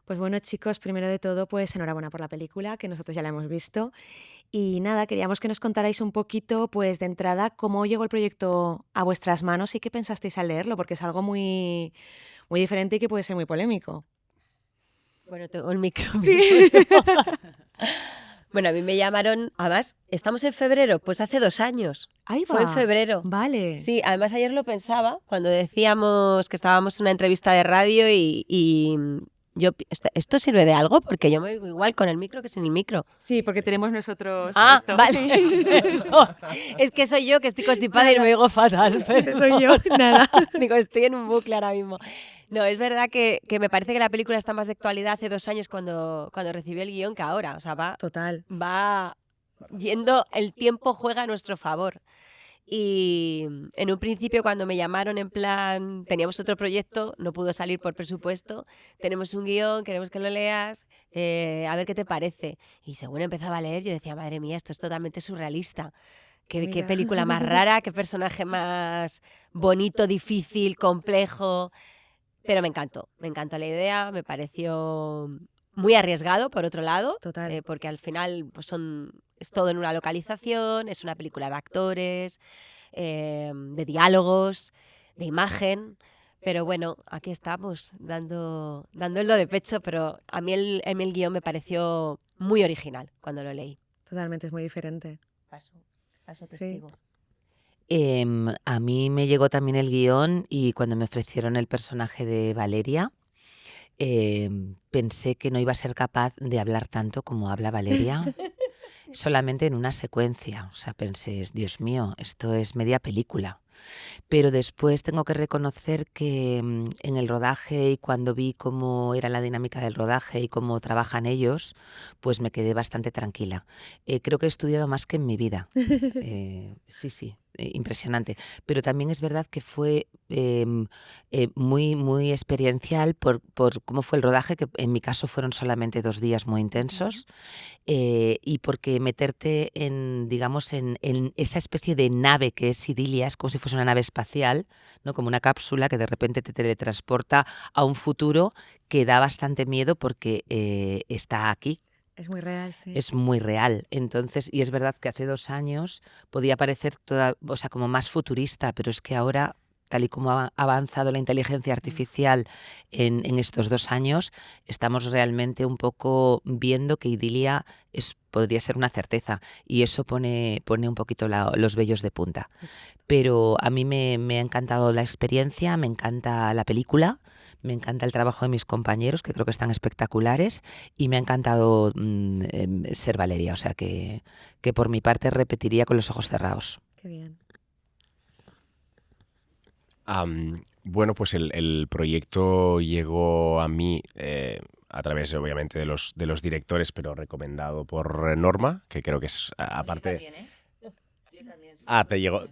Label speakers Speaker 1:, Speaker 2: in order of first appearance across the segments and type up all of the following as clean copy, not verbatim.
Speaker 1: Pues bueno, chicos, primero de todo, pues enhorabuena por la película, que nosotros ya la hemos visto. Y nada, queríamos que nos contarais un poquito, pues de entrada, cómo llegó el proyecto a vuestras manos y qué pensasteis al leerlo, porque es algo muy, muy diferente y que puede ser muy polémico.
Speaker 2: Bueno, tengo el micrófono.
Speaker 1: Sí.
Speaker 2: Bueno, a mí me llamaron, además, estamos en febrero, pues hace 2 años.
Speaker 1: Ahí
Speaker 2: Fue en
Speaker 1: va.
Speaker 2: febrero.
Speaker 1: Vale.
Speaker 2: Sí, además ayer lo pensaba cuando decíamos que estábamos en una entrevista de radio y yo, ¿esto sirve de algo? Porque yo me oigo igual con el micro que sin el micro.
Speaker 1: Sí, porque tenemos nosotros
Speaker 2: Ah,
Speaker 1: esto.
Speaker 2: vale.
Speaker 1: Sí.
Speaker 2: No, es que soy yo que estoy constipada y me
Speaker 1: Nada.
Speaker 2: oigo fatal.
Speaker 1: Soy yo, nada.
Speaker 2: Digo, estoy en un bucle ahora mismo. No, es verdad que me parece que la película está más de actualidad hace 2 años cuando recibí el guión que ahora. O sea,
Speaker 1: Total.
Speaker 2: va yendo, el tiempo juega a nuestro favor. Y en un principio cuando me llamaron en plan, teníamos otro proyecto, no pudo salir por presupuesto, tenemos un guión, queremos que lo leas, a ver qué te parece. Y según empezaba a leer yo decía, madre mía, esto es totalmente surrealista. Qué
Speaker 1: Mira.
Speaker 2: película más rara, qué personaje más bonito, difícil, complejo. Pero me encantó la idea, me pareció muy arriesgado, por otro lado,
Speaker 1: Total.
Speaker 2: porque al final pues es todo en una localización, es una película de actores, de diálogos, de imagen. Pero bueno, aquí estamos, dando el do de pecho, pero a mí el guión me pareció muy original cuando lo leí.
Speaker 1: Totalmente, es muy diferente.
Speaker 2: Paso
Speaker 1: Sí.
Speaker 2: testigo.
Speaker 3: A mí me llegó también el guión y cuando me ofrecieron el personaje de Valeria, pensé que no iba a ser capaz de hablar tanto como habla Valeria, solamente en una secuencia. O sea, pensé, Dios mío, esto es media película. Pero después tengo que reconocer que en el rodaje y cuando vi cómo era la dinámica del rodaje y cómo trabajan ellos, pues me quedé bastante tranquila. Creo que he estudiado más que en mi vida. Sí, impresionante. Pero también es verdad que fue muy, muy experiencial por cómo fue el rodaje, que en mi caso fueron solamente 2 días muy intensos. Y porque meterte digamos, en esa especie de nave que es Idilia, es como si fuese una nave espacial, ¿no? Como una cápsula que de repente te teletransporta a un futuro que da bastante miedo porque está aquí.
Speaker 1: Es muy real, sí.
Speaker 3: Es muy real. Entonces, y es verdad que hace 2 años podía parecer o sea, como más futurista, pero es que ahora, tal y como ha avanzado la inteligencia artificial en estos 2 años, estamos realmente un poco viendo que Idilia podría ser una certeza y eso pone un poquito los vellos de punta. Pero a mí me ha encantado la experiencia, me encanta la película, me encanta el trabajo de mis compañeros, que creo que están espectaculares, y me ha encantado ser Valeria, o sea que por mi parte repetiría con los ojos cerrados.
Speaker 1: Qué bien.
Speaker 4: Bueno, pues el proyecto llegó a mí a través, obviamente, de los directores, pero recomendado por Norma, que creo que es, aparte... Ah, te llegó,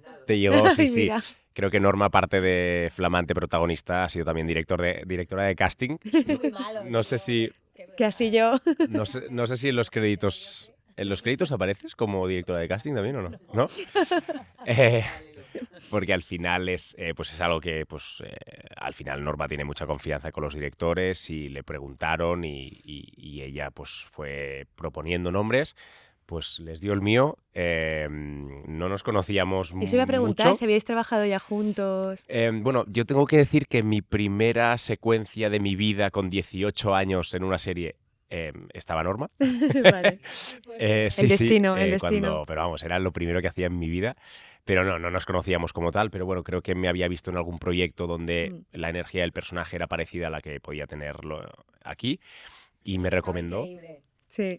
Speaker 4: sí,
Speaker 1: Ay,
Speaker 4: sí.
Speaker 1: mira.
Speaker 4: Creo que Norma, aparte de flamante protagonista, ha sido también directora de casting. No sé si...
Speaker 1: Que así yo.
Speaker 4: No sé si en los créditos... ¿En los créditos apareces como directora de casting también o no? ¿No? Porque al final pues es algo que al final Norma tiene mucha confianza con los directores y le preguntaron y ella pues fue proponiendo nombres, pues les dio el mío. No nos conocíamos mucho.
Speaker 1: Y se iba a preguntar si habíais trabajado ya juntos.
Speaker 4: Bueno, yo tengo que decir que mi primera secuencia de mi vida con 18 años en una serie estaba Norma.
Speaker 1: Vale.
Speaker 4: Sí,
Speaker 1: El destino,
Speaker 4: sí,
Speaker 1: el destino.
Speaker 4: pero vamos, era lo primero que hacía en mi vida. Pero no nos conocíamos como tal, pero bueno, creo que me había visto en algún proyecto donde la energía del personaje era parecida a la que podía tenerlo aquí y me recomendó.
Speaker 1: Sí.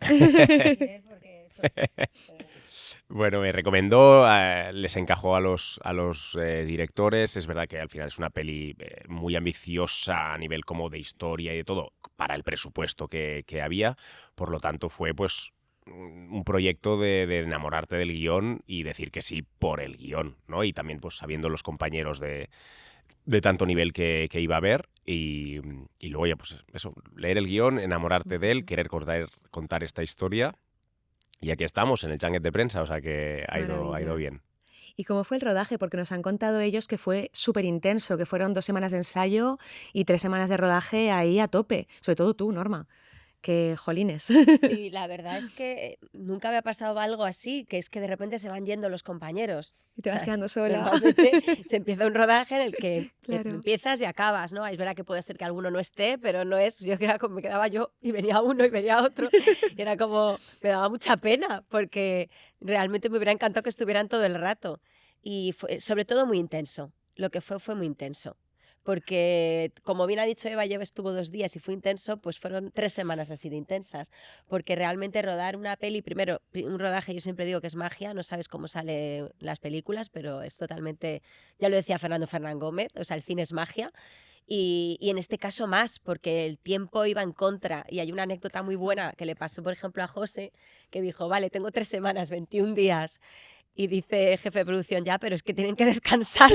Speaker 4: Bueno, me recomendó, les encajó a los directores. Es verdad que al final es una peli muy ambiciosa a nivel como de historia y de todo, para el presupuesto que había. Por lo tanto, fue pues un proyecto de enamorarte del guión y decir que sí por el guión, ¿no? Y también pues sabiendo los compañeros de tanto nivel que iba a haber y luego ya pues eso, leer el guión, enamorarte de él, querer contar esta historia y aquí estamos en el changuet de prensa, o sea que ha ido bien.
Speaker 1: ¿Y cómo fue el rodaje? Porque nos han contado ellos que fue súper intenso, que fueron 2 semanas de ensayo y 3 semanas de rodaje ahí a tope. Sobre todo tú, Norma, que jolines.
Speaker 2: Sí, la verdad es que nunca me ha pasado algo así, que es que de repente se van yendo los compañeros.
Speaker 1: Y te
Speaker 2: O
Speaker 1: vas
Speaker 2: sea,
Speaker 1: quedando sola.
Speaker 2: normalmente se empieza un rodaje en el que
Speaker 1: Claro.
Speaker 2: empiezas y acabas, ¿no? Es verdad que puede ser que alguno no esté, pero no es, yo era como me quedaba yo y venía uno y venía otro y era como, me daba mucha pena porque realmente me hubiera encantado que estuvieran todo el rato y fue sobre todo muy intenso, lo que fue muy intenso. Porque, como bien ha dicho Eva, Eva estuvo 2 días y fue intenso, pues fueron 3 semanas así de intensas. Porque realmente rodar una peli, primero, un rodaje yo siempre digo que es magia, no sabes cómo salen las películas, pero es totalmente, ya lo decía Fernando Fernán Gómez, o sea, el cine es magia. Y en este caso más, porque el tiempo iba en contra. Y hay una anécdota muy buena que le pasó, por ejemplo, a José, que dijo, vale, tengo 3 semanas, 21 días. Y dice el jefe de producción, ya, pero es que tienen que descansar.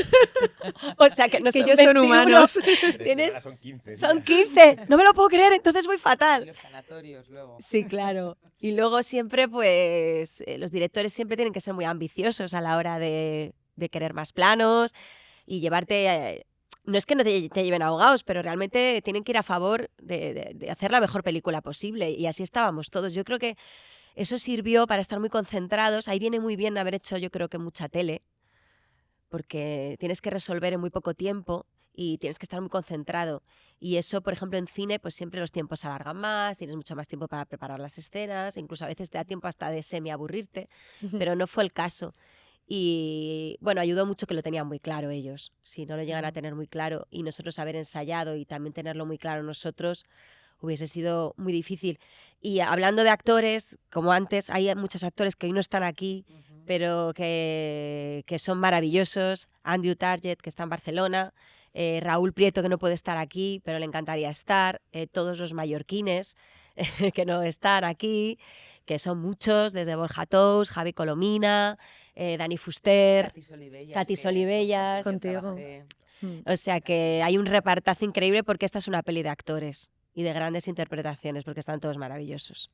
Speaker 2: O sea, que no
Speaker 1: Que
Speaker 2: son
Speaker 1: ellos son
Speaker 2: 21,
Speaker 1: humanos.
Speaker 2: tienes-
Speaker 4: Son 15.
Speaker 2: son 15. No me lo puedo creer, entonces voy fatal.
Speaker 3: Los sanatorios luego.
Speaker 2: Sí, claro. Y luego siempre, pues, los directores siempre tienen que ser muy ambiciosos a la hora de querer más planos y llevarte... no es que no te lleven ahogados, pero realmente tienen que ir a favor de hacer la mejor película posible. Y así estábamos todos. Yo creo que eso sirvió para estar muy concentrados. Ahí viene muy bien haber hecho, yo creo que mucha tele, porque tienes que resolver en muy poco tiempo y tienes que estar muy concentrado. Y eso, por ejemplo, en cine, pues siempre los tiempos se alargan más, tienes mucho más tiempo para preparar las escenas, incluso a veces te da tiempo hasta de semi-aburrirte, pero no fue el caso. Y bueno, ayudó mucho que lo tenían muy claro ellos. Si no lo llegan a tener muy claro y nosotros haber ensayado y también tenerlo muy claro nosotros, hubiese sido muy difícil. Y hablando de actores, como antes, hay muchos actores que hoy no están aquí, pero que son maravillosos. Andrew Target, que está en Barcelona, Raúl Prieto, que no puede estar aquí, pero le encantaría estar, todos los mallorquines que no están aquí, que son muchos, desde Borja Tous, Javi Colomina, Dani Fuster, Catis Olivellas.
Speaker 1: Contigo.
Speaker 2: O sea que hay un repartazo increíble porque esta es una peli de actores y de grandes interpretaciones, porque están todos maravillosos.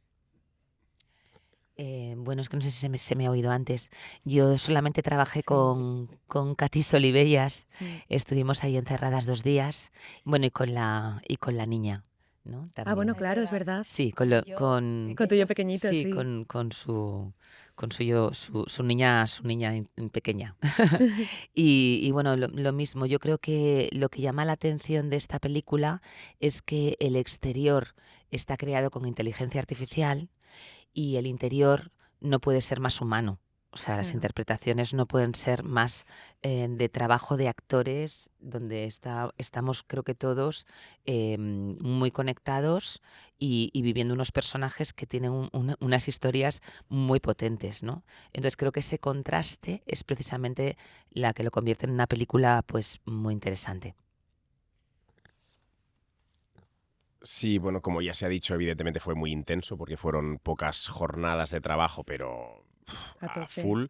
Speaker 3: Bueno, es que no sé si se me ha oído antes. Yo solamente trabajé
Speaker 1: Sí.
Speaker 3: con Catis Olivellas.
Speaker 1: Mm.
Speaker 3: Estuvimos ahí encerradas 2 días. Bueno, y con la niña, ¿no?
Speaker 1: Ah,
Speaker 3: También.
Speaker 1: bueno, claro, es verdad.
Speaker 3: Sí,
Speaker 1: Con tuyo pequeñito, sí.
Speaker 3: con su niña pequeña. Y bueno, lo mismo, yo creo que lo que llama la atención de esta película es que el exterior está creado con inteligencia artificial y el interior no puede ser más humano. O sea, las
Speaker 1: Claro.
Speaker 3: interpretaciones no pueden ser más de trabajo de actores, donde estamos, creo que todos, muy conectados y viviendo unos personajes que tienen unas historias muy potentes, ¿no? Entonces creo que ese contraste es precisamente la que lo convierte en una película pues muy interesante.
Speaker 4: Sí, bueno, como ya se ha dicho, evidentemente fue muy intenso porque fueron pocas jornadas de trabajo, pero
Speaker 1: A
Speaker 4: a
Speaker 1: tope.
Speaker 4: full.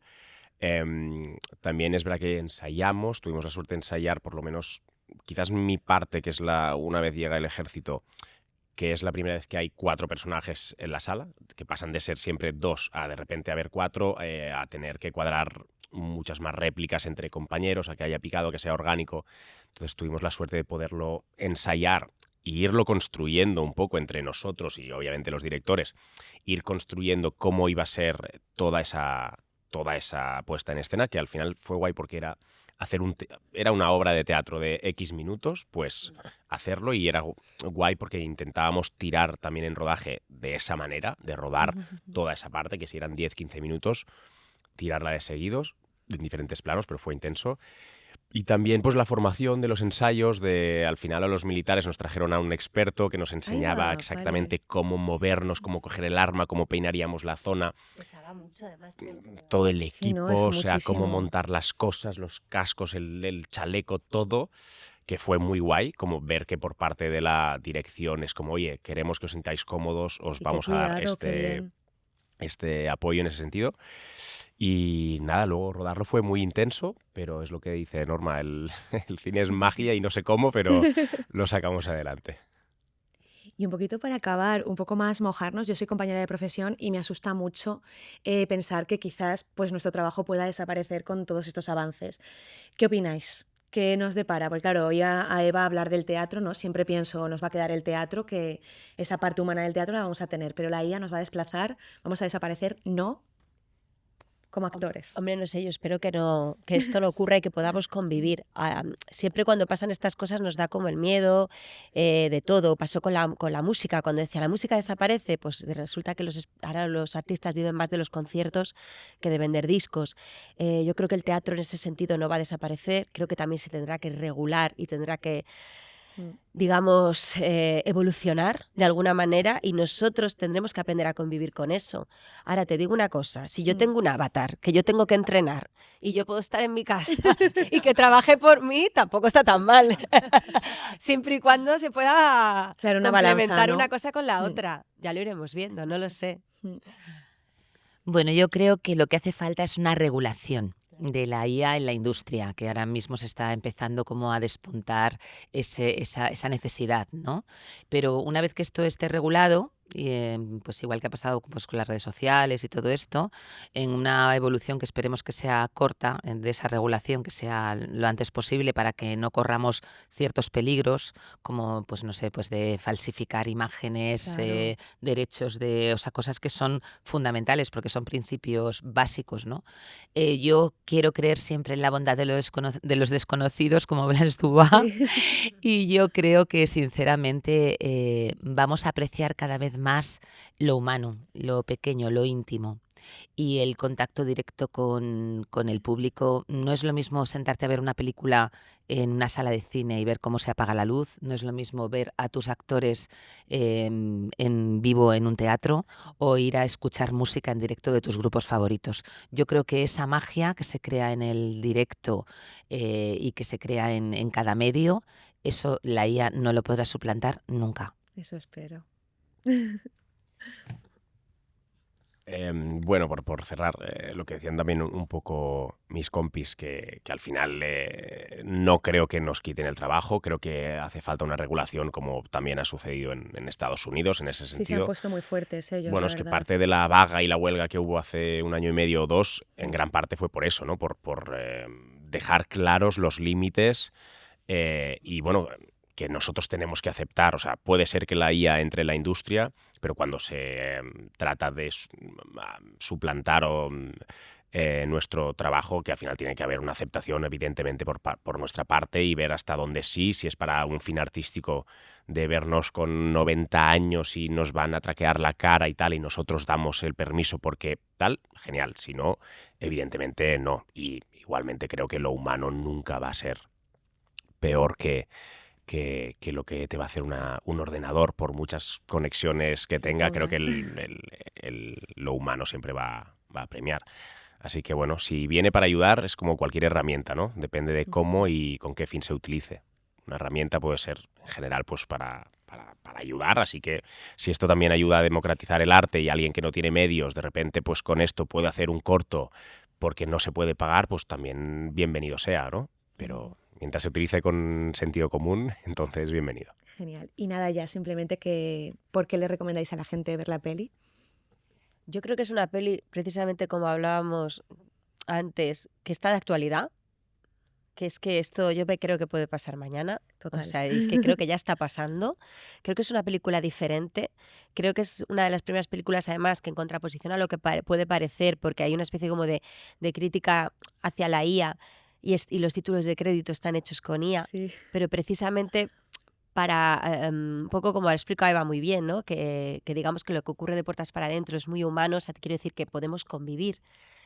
Speaker 4: También es verdad que ensayamos, tuvimos la suerte de ensayar por lo menos, quizás mi parte, que es una vez llega el ejército, que es la primera vez que hay 4 personajes en la sala, que pasan de ser siempre 2 a de repente haber 4, a tener que cuadrar muchas más réplicas entre compañeros, a que haya picado, que sea orgánico. Entonces tuvimos la suerte de poderlo ensayar y irlo construyendo un poco entre nosotros y obviamente los directores, ir construyendo cómo iba a ser toda esa puesta en escena, que al final fue guay porque era una obra de teatro de X minutos, pues hacerlo, y era guay porque intentábamos tirar también en rodaje de esa manera, de rodar toda esa parte, que si eran 10-15 minutos, tirarla de seguidos, en diferentes planos, pero fue intenso. Y también pues la formación de los ensayos, al final a los militares nos trajeron a un experto que nos enseñaba
Speaker 1: va,
Speaker 4: exactamente cómo movernos, cómo coger el arma, cómo peinaríamos la zona,
Speaker 2: Pesaba mucho, además.
Speaker 4: todo el
Speaker 1: Sí,
Speaker 4: equipo,
Speaker 1: no, es
Speaker 4: o sea, cómo
Speaker 1: muchísimo.
Speaker 4: montar las cosas, los cascos, el chaleco, todo, que fue muy guay, como ver que por parte de la dirección es como, oye, queremos que os sintáis cómodos, os
Speaker 1: Y qué
Speaker 4: vamos a dar
Speaker 1: cuidado, qué bien.
Speaker 4: este apoyo en ese sentido. Y nada, luego rodarlo fue muy intenso, pero es lo que dice Norma, el cine es magia y no sé cómo, pero lo sacamos adelante.
Speaker 1: Y un poquito para acabar, un poco más mojarnos, yo soy compañera de profesión y me asusta mucho pensar que quizás pues, nuestro trabajo pueda desaparecer con todos estos avances. ¿Qué opináis? ¿Qué nos depara? Porque claro, oía a Eva hablar del teatro, ¿no? Siempre pienso, nos va a quedar el teatro, que esa parte humana del teatro la vamos a tener, pero la IA nos va a desplazar, vamos a desaparecer, no, como actores.
Speaker 2: Hombre, no sé, yo espero que no, que esto no ocurra y que podamos convivir. Siempre cuando pasan estas cosas nos da como el miedo de todo. Pasó con la música, cuando decía la música desaparece, pues resulta que ahora los artistas viven más de los conciertos que de vender discos. Yo creo que el teatro en ese sentido no va a desaparecer, creo que también se tendrá que regular y tendrá que, digamos, evolucionar de alguna manera y nosotros tendremos que aprender a convivir con eso. Ahora te digo una cosa, si yo tengo un avatar que yo tengo que entrenar y yo puedo estar en mi casa y que trabaje por mí, tampoco está tan mal. Siempre y cuando se pueda
Speaker 1: Claro, una
Speaker 2: complementar
Speaker 1: balanza, ¿no?
Speaker 2: una cosa con la otra. Ya lo iremos viendo, no lo sé.
Speaker 3: Bueno, yo creo que lo que hace falta es una regulación de la IA en la industria, que ahora mismo se está empezando como a despuntar esa necesidad, ¿no? Pero una vez que esto esté regulado, pues igual que ha pasado pues, con las redes sociales y todo esto, en una evolución que esperemos que sea corta, de esa regulación, que sea lo antes posible para que no corramos ciertos peligros, como pues no sé, pues de falsificar imágenes,
Speaker 1: Claro.
Speaker 3: derechos de, o sea, cosas que son fundamentales porque son principios básicos, ¿no? Yo quiero creer siempre en la bondad de los desconocidos, como Blas Dubois,
Speaker 1: Sí.
Speaker 3: y yo creo que sinceramente vamos a apreciar cada vez más lo humano, lo pequeño, lo íntimo. Y el contacto directo con el público. No es lo mismo sentarte a ver una película en una sala de cine y ver cómo se apaga la luz, no es lo mismo ver a tus actores en vivo en un teatro o ir a escuchar música en directo de tus grupos favoritos. Yo creo que esa magia que se crea en el directo y que se crea en cada medio, eso la IA no lo podrá suplantar nunca.
Speaker 1: Eso espero.
Speaker 4: Bueno, por cerrar, lo que decían también un poco mis compis, que al final no creo que nos quiten el trabajo, creo que hace falta una regulación como también ha sucedido en Estados Unidos en ese
Speaker 1: Sí, se han
Speaker 4: sentido.
Speaker 1: puesto muy fuertes ellos,
Speaker 4: Bueno,
Speaker 1: la
Speaker 4: es que
Speaker 1: verdad.
Speaker 4: parte de la vaga y la huelga que hubo hace 1 año y medio o 2, en gran parte fue por eso, ¿no? Por dejar claros los límites y bueno, que nosotros tenemos que aceptar. O sea, puede ser que la IA entre en la industria, pero cuando se trata de suplantar nuestro trabajo, que al final tiene que haber una aceptación evidentemente por nuestra parte y ver hasta dónde sí, si es para un fin artístico de vernos con 90 años y nos van a traquear la cara y tal y nosotros damos el permiso porque tal, genial, si no, evidentemente no. Y igualmente creo que lo humano nunca va a ser peor que lo que te va a hacer un ordenador por muchas conexiones que tenga. Creo que lo humano siempre va a premiar. Así que bueno, si viene para ayudar es como cualquier herramienta, ¿no? Depende de cómo y con qué fin se utilice. Una herramienta puede ser en general pues para ayudar, así que si esto también ayuda a democratizar el arte y alguien que no tiene medios de repente pues con esto puede hacer un corto porque no se puede pagar, pues también bienvenido sea, ¿no? Pero mientras se utilice con sentido común, entonces bienvenido.
Speaker 1: Genial. Y nada, ya simplemente ¿por qué le recomendáis a la gente ver la peli?
Speaker 2: Yo creo que es una peli, precisamente como hablábamos antes, que está de actualidad, que es que esto yo creo que puede pasar mañana.
Speaker 1: Total.
Speaker 2: O sea, es que creo que ya está pasando. Creo que es una película diferente. Creo que es una de las primeras películas, además, que en contraposición a lo que puede parecer, porque hay una especie como de crítica hacia la IA y los títulos de crédito están hechos con IA,
Speaker 1: Sí.
Speaker 2: pero precisamente para, un poco como lo explica Eva muy bien, ¿no? Que digamos que lo que ocurre de puertas para adentro es muy humano, o sea, te quiero decir que podemos convivir.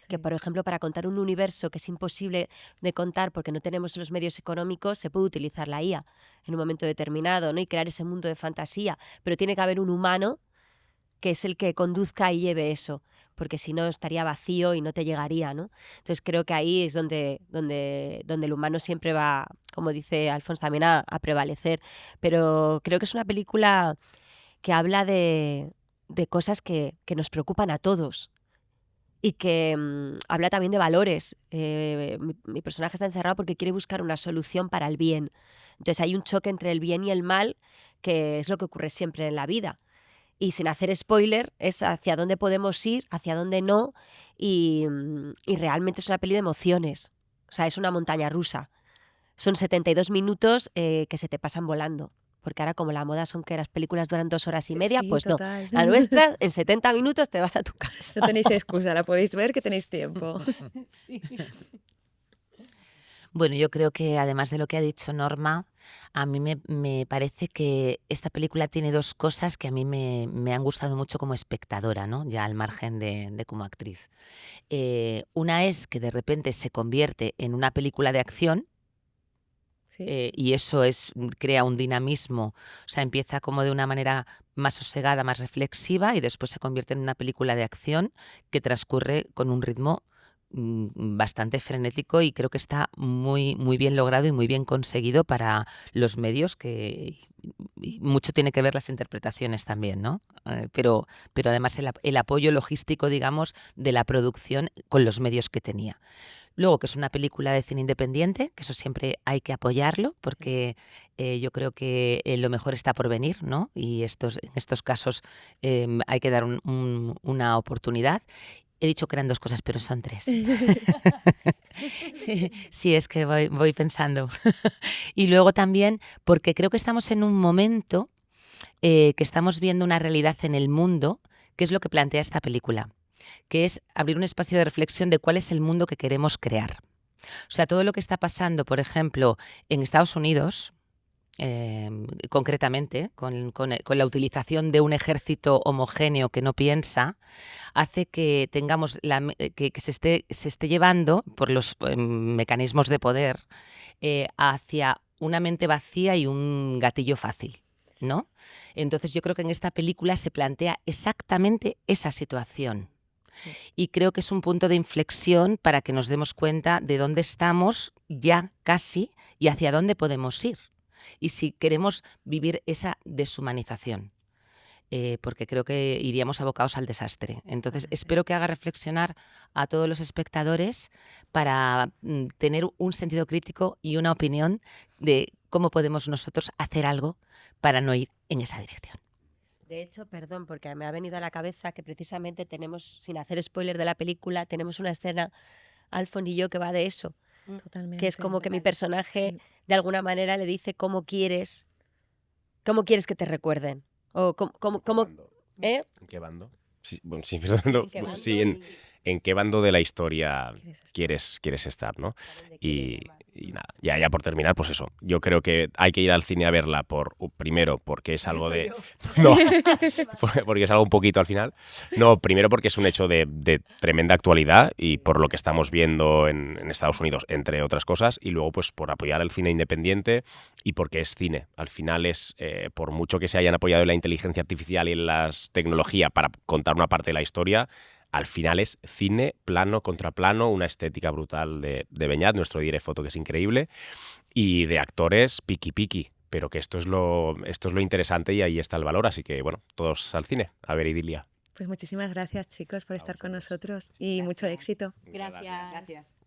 Speaker 2: Que, por ejemplo, para contar un universo que es imposible de contar porque no tenemos los medios económicos, se puede utilizar la IA en un momento determinado, ¿no? Y crear ese mundo de fantasía, pero tiene que haber un humano que es el que conduzca y lleve eso, porque si no estaría vacío y no te llegaría, ¿no? Entonces creo que ahí es donde el humano siempre va, como dice Alfonso, también a prevalecer. Pero creo que es una película que habla de cosas que nos preocupan a todos y que habla también de valores. Mi personaje está encerrado porque quiere buscar una solución para el bien. Entonces hay un choque entre el bien y el mal que es lo que ocurre siempre en la vida. Y sin hacer spoiler, es hacia dónde podemos ir, hacia dónde no, y realmente es una peli de emociones. O sea, es una montaña rusa. Son 72 minutos que se te pasan volando. Porque ahora como la moda son que las películas duran 2 horas y media,
Speaker 1: Sí,
Speaker 2: pues
Speaker 1: total.
Speaker 2: no. La nuestra, en 70 minutos te vas a tu casa.
Speaker 1: No tenéis excusa, la podéis ver que tenéis tiempo.
Speaker 3: Bueno, yo creo que además de lo que ha dicho Norma, a mí me parece que esta película tiene 2 cosas que a mí me han gustado mucho como espectadora, ¿no? Ya al margen de como actriz. Una es que de repente se convierte en una película de acción,
Speaker 1: Sí.
Speaker 3: y eso crea un dinamismo, o sea, empieza como de una manera más sosegada, más reflexiva, y después se convierte en una película de acción que transcurre con un ritmo bastante frenético, y creo que está muy, muy bien logrado y muy bien conseguido para los medios, y mucho tiene que ver las interpretaciones también, ¿no? Pero además el apoyo logístico, digamos, de la producción con los medios que tenía. Luego, que es una película de cine independiente, que eso siempre hay que apoyarlo, porque yo creo que lo mejor está por venir, ¿no? Y en estos casos hay que dar una oportunidad. He dicho que eran 2 cosas, pero son 3. Sí, es que voy pensando. Y luego también porque creo que estamos en un momento que estamos viendo una realidad en el mundo, que es lo que plantea esta película, que es abrir un espacio de reflexión de cuál es el mundo que queremos crear. O sea, todo lo que está pasando, por ejemplo, en Estados Unidos, concretamente, con la utilización de un ejército homogéneo que no piensa, hace que tengamos que se esté llevando por los mecanismos de poder hacia una mente vacía y un gatillo fácil, ¿no? Entonces yo creo que en esta película se plantea exactamente esa situación.
Speaker 1: Sí.
Speaker 3: Y creo que es un punto de inflexión para que nos demos cuenta de dónde estamos ya casi y hacia dónde podemos ir. Y si queremos vivir esa deshumanización, porque creo que iríamos abocados al desastre. Entonces, espero que haga reflexionar a todos los espectadores para tener un sentido crítico y una opinión de cómo podemos nosotros hacer algo para no ir en esa dirección.
Speaker 2: De hecho, perdón, porque me ha venido a la cabeza que precisamente tenemos, sin hacer spoiler de la película, tenemos una escena, Alfon y yo, que va de eso.
Speaker 1: Totalmente.
Speaker 2: Que es como que mi personaje,
Speaker 1: Sí.
Speaker 2: de alguna manera, le dice cómo quieres que te recuerden. O ¿eh?
Speaker 4: ¿En qué bando? Sí, bueno, sí, perdón,
Speaker 2: ¿En qué bando?
Speaker 4: sí, ¿en qué bando de la historia
Speaker 1: ¿Quieres estar?
Speaker 4: quieres estar, ¿no?
Speaker 2: ¿A dónde
Speaker 4: Y,
Speaker 2: quieres llevar?
Speaker 4: y nada, ya por terminar, pues eso. Yo creo que hay que ir al cine a verla primero porque es algo de... No, porque es algo un poquito al final. No, primero porque es un hecho de tremenda actualidad y por lo que estamos viendo en Estados Unidos, entre otras cosas. Y luego, pues por apoyar el cine independiente y porque es cine. Al final es, por mucho que se hayan apoyado en la inteligencia artificial y en la tecnología para contar una parte de la historia, al final es cine, plano contra plano, una estética brutal de Beñat, nuestro director, que es increíble, y de actores piqui, pero que esto es lo interesante y ahí está el valor. Así que, bueno, todos al cine, a ver Idilia.
Speaker 1: Pues muchísimas gracias, chicos, por estar con nosotros y mucho éxito.
Speaker 2: Gracias.